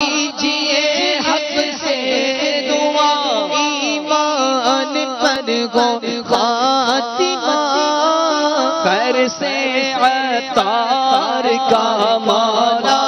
کیجئے حق سے دعا، ایمان پر ہو خاتمہ، خیر سے عطار کا مولا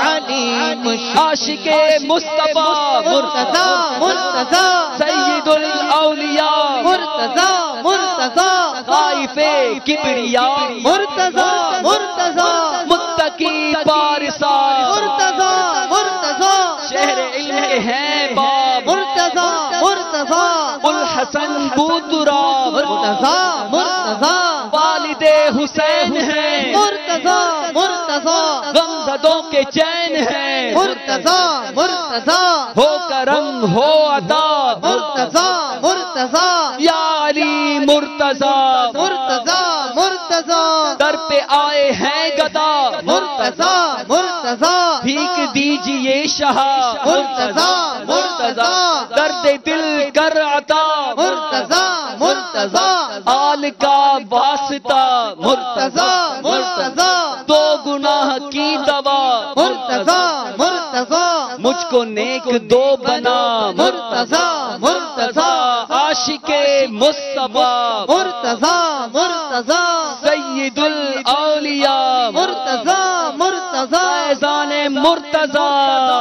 علیم عاشق مصطفیٰ مرتضی مرتضی سید الاولیاء مرتضی مرتضی خائف کبریاء مرتضی مرتضی متقی پارسا مرتضی مرتضی شہر علم کے ہیں باب مرتضی مرتضی الحسن بودرا مرتضی مرتضی والد حسین ہیں مرتضی مرتضی غمزدوں کے چین ہیں مرتضی مرتضی ہو کرم ہو عطا مرتضی مرتضی یا علی مرتضی مرتضی مرتضی در پہ آئے ہیں گدا مرتضی مرتضی بھیک دیجئے شاہ مرتضی مرتضی درد دل کر عطا مرتضی مرتضی آل کا واسطہ مرتضی مرتضی دو گناہ کی دوا مرتضی مرتضی مجھ کو نیک دو بنا مرتضی مرتضی عاشق مصطفیٰ مرتضی مرتضی سید الاولیاء مرتضی مرتضی فیضان مرتضی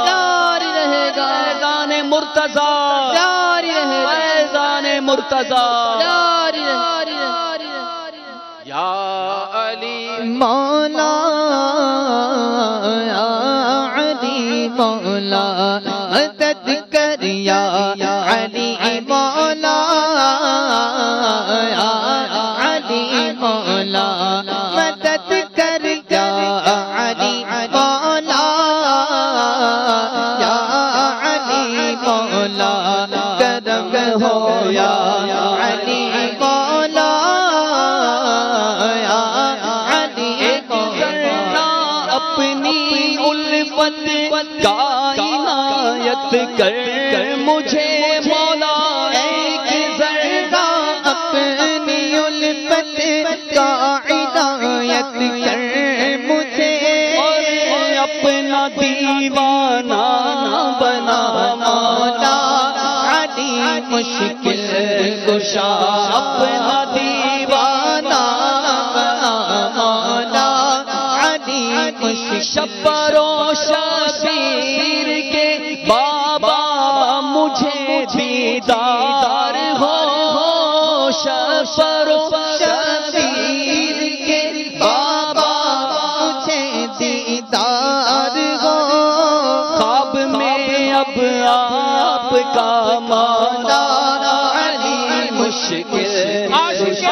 جاری رہے گا فیضان مرتضی جاری رہے گا فیضان مرتضی جاری رہے گا یا علی مولا یا علی مولا مدد کر یا علی مولا یا علی مولا مدد کر یا علی مولا یا علی مولا کرم ہو یا علی مولا یا علی مولا اپنی الفت کا عنایت کر مجھے مولا ایک ذرہ اپنی الفت کا عنایت کر مجھے اپنا دیوانہ بنا مولا علی مشکل کشا اپنا دیوانہ بنا مولا علی مشکل شبر و شبیر کے بابا مجھے دیدار ہو شبر و شبیر کے بابا مجھے دیدار ہو خواب میں اب آپ کا مولا علی مشکل مرتضی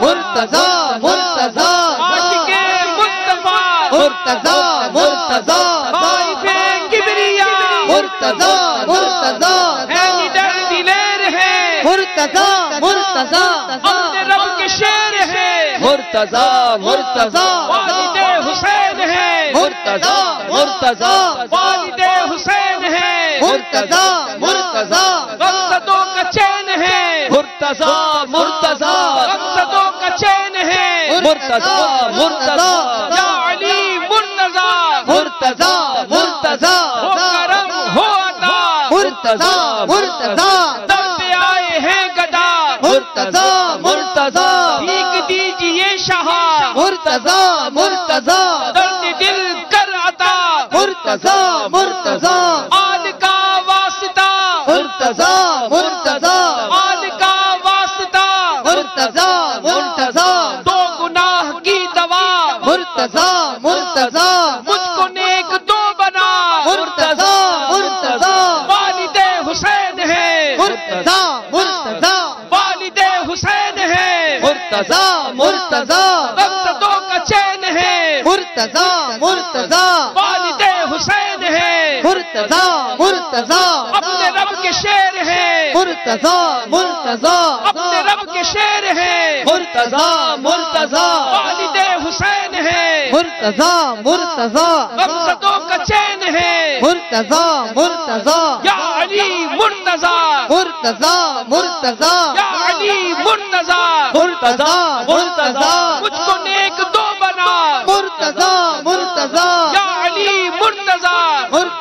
مرتضی عاشق مصطفیٰ مرتضی مرتضی خائف کبریاء مرتضی مرتضی ہے درد دلیر ہے مرتضی مرتضی اپنے رب کے شیر ہے مرتضی مرتضی والد حسین ہے مرتضی مرتضی والد حسین ہے مرتضی مرتضی غمزدوں کا چین ہے مرتضی مرتضی غمزدوں کا چین ہے مرتضی مرتضی یا علی مرتضی مرتضی مرتضی ہو کرم ہو عطا مرتضی مرتضی در پہ آئے ہیں گدا مرتضی مرتضی بھیک دیجئے شاہ مرتضی مرتضی درد دل کر عطا مرتضی مرتضی آل کا واسطہ مرتضی مرتضی آل کا واسطہ مرتضی مرتضی دو گناہ کی دوا مرتضی مرتضی مجھ کو نیک دو بنا مرتضی مرتضی والد حسین ہے مرتضی مرتضی والد حسین ہے مرتضی مرتضی غمزدوں کا چین ہے مرتضی مرتضی والد حسین ہے مرتضی مرتضی اپنے رب کے شیر ہے مرتضی مرتضی اپنے رب کے شیر ہے مرتضی مرتضی والد حسین ہے مرتضی مرتضی غمزدوں کا چین ہے مرتضی مرتضی یا علی مرتضی مرتضی مرتضی یا علی مرتضی مرتضی مرتضی مجھ کو نیک دو بنا مرتضی مرتضی یا علی مرتضی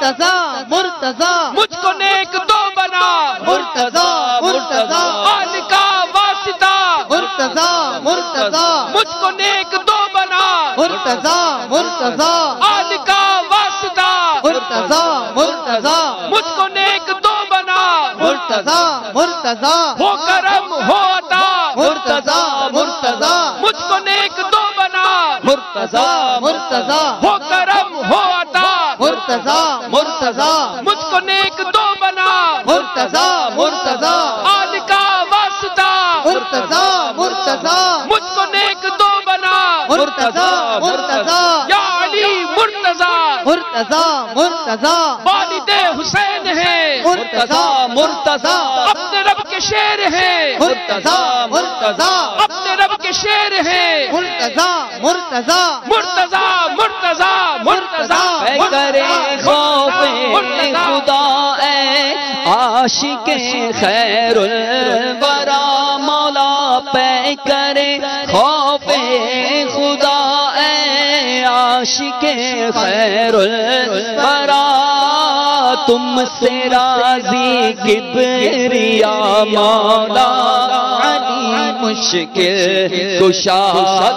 مرتضی مرتضی مجھ کو نیک دو بنا مرتضی مرتضی آل کا واسطہ مرتضی مرتضی مجھ کو نیک دو بنا مرتضی مرتضی آل کا واسطہ مرتضی مرتضی مجھ کو نیک دو بنا مرتضی مرتضی ہو کرم ہو عطا مرتضی مرتضی مجھ کو نیک دو بنا مرتضی مرتضی ہو کرم ہو عطا مرتضی مرتضی مجھ کو نیک دو بنا مرتضی مرتضی آل کا واسطہ مرتضی مرتضی مجھ کو نیک دو بنا مرتضی مرتضی یا علی مرتضی مرتضی مرتضی والد حسین ہے مرتضی مرتضی اپنے رب کے شیر ہے مرتضی مرتضی اپنے رب کے شیر ہے مرتضی مرتضی مرتضی مرتضی مرتضی کرے خوف خدا اے عاشق خیر الورا مولا پہ کرے خوف خدا اے عاشق خیر الورا تم سے راضی کبریا مولا علی مشکل کشا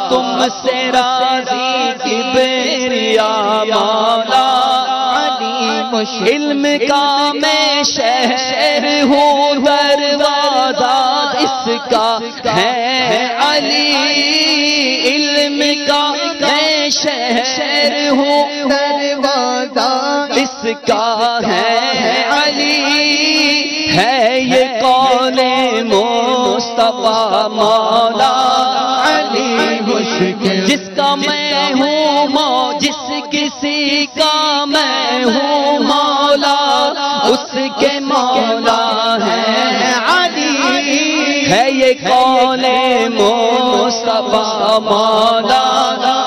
تم سے راضی کبریا مولا علی مشکل علم کا میں شہر ہوں دروازہ اس کا ہے علی علم کا میں شہر ہوں دروازہ اس کا ہے علی ہے یہ قول مصطفیٰ مولا علی مشکل جس کا میں ہوں جس کسی کا میں ہوں مولا اس کے مولا ہے علی ہے یہ قول مصطفیٰ مولا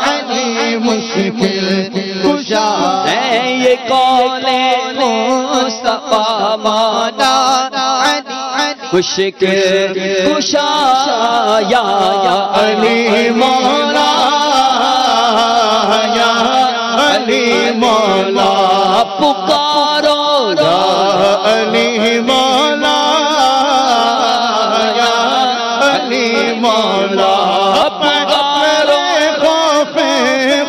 علی مشکل کشا ہے یہ قول مصطفیٰ مولا علی مشکل کشا یا علی مولا یا علی مولا پکارو یا علی مولا یا علی مولا پکارو خوف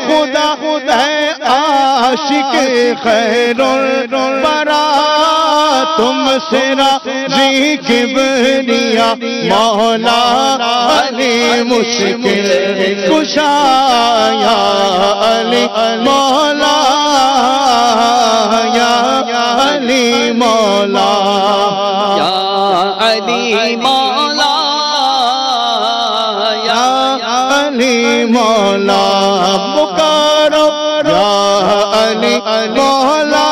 خدا ہے عاشق خیر الورا تم سے راضی کبریا مولا علی مشکل کشا یا علی مولا یا علی مولا یا علی مولا یا علی مولا پکارو یا علی مولا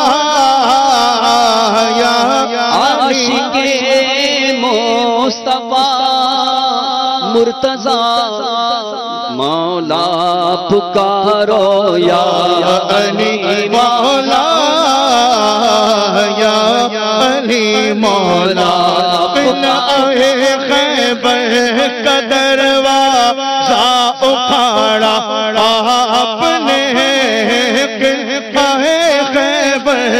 یا عاشق مصطفیٰ مرتضی مولا پکارو یا علی مولا یا علی مولا خیبر کا دروازہ اکھاڑا آپ نے خیبر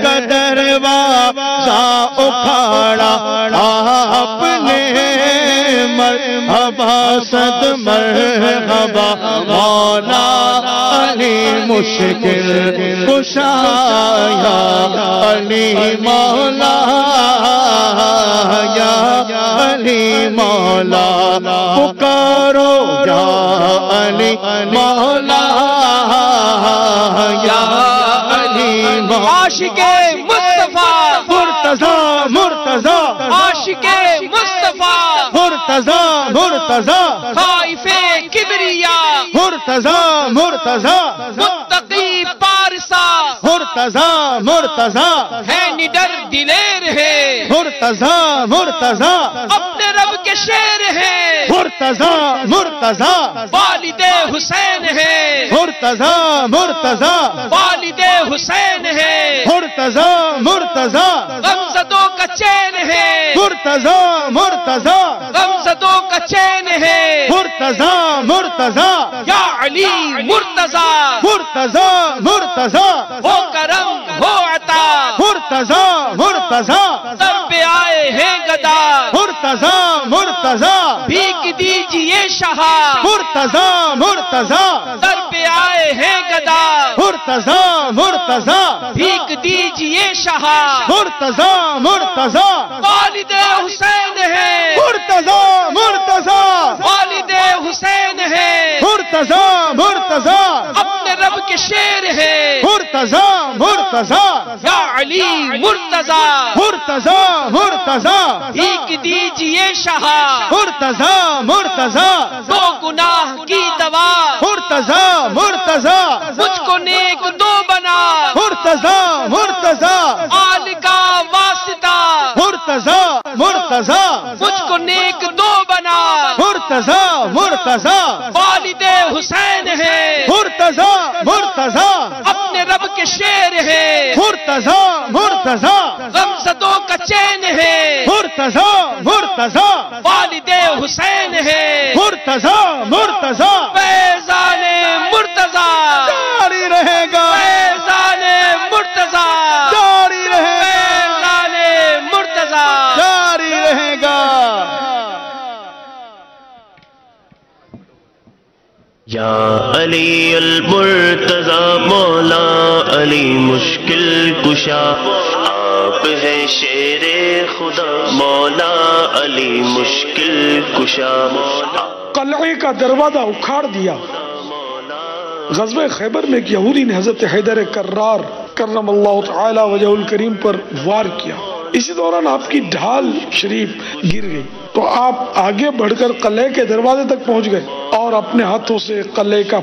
کا دروازہ اکھاڑا آپ نے مرحبا صد مرحبا مولا علی مشکل کشا یا علی مولا یا علی مولا پکارو یا علی مولا یا علی مولا عاشق مصطفیٰ مرتضی مرتضی عاشق مصطفیٰ مرتضی مرتضی خائف کبریا مرتضی مرتضی متقی پارسا مرتضی مرتضی ہے نڈر دلیر ہے مرتضی مرتضی اپنے رب کے شیر ہے مرتضی مرتضی والد حسین ہے مرتضی مرتضی والد حسین ہے مرتضی مرتضی غمزدوں کا چین ہے مرتضی مرتضی غمزدوں کا چین ہے مرتضی مرتضی یا علی مرتضی مرتضی مرتضی ہو کرم ہو عطا مرتضی مرتضی سر پہ آئے ہیں گدا مرتضی مرتضی بھیک دیجئے شہا مرتضی مرتضی سر پہ آئے ہیں گدا مرتضی مرتضی بھیک دیجئے شہا مرتضی مرتضی والد حسین ہے مرتضی مرتضی والد حسین ہے مرتضی مرتضی اپنے رب کے شیر ہے مرتضی مرتضی یا علی مرتضی مرتضی مرتضی بھیک دیجئے شہا مرتضی مرتضی دو گناہ کی دوا مرتضی مرتضی مجھ کو نیک دو بنا مرتضی مرتضی آل کا واسطہ مرتضی مرتضی مجھ کو نیک دو بنا مرتضی مرتضی والد حسین ہے مرتضی مرتضی اپنے رب کے شیر ہے مرتضی مرتضی غمزدوں کا چین ہے مرتضی مرتضی والد حسین ہے مرتضی مرتضی فیضان مرتضی جاری رہے گا فیضان مرتضی جاری رہے گا فیضان مرتضی جاری رہے گا یا علی المرتضی مولا علی مشکل کشا آپ ہیں شیر خدا مولا علی مشکل کشا قلعے کا دروازہ اکھاڑ دیا. غزوہ خیبر میں ایک یہودی نے حضرت حیدر کرار کرم اللہ تعالی وجہ الکریم پر وار کیا. اسی دوران آپ کی ڈھال شریف گر گئی تو آپ آگے بڑھ کر قلعے کے دروازے تک پہنچ گئے اور اپنے ہاتھوں سے قلعے کا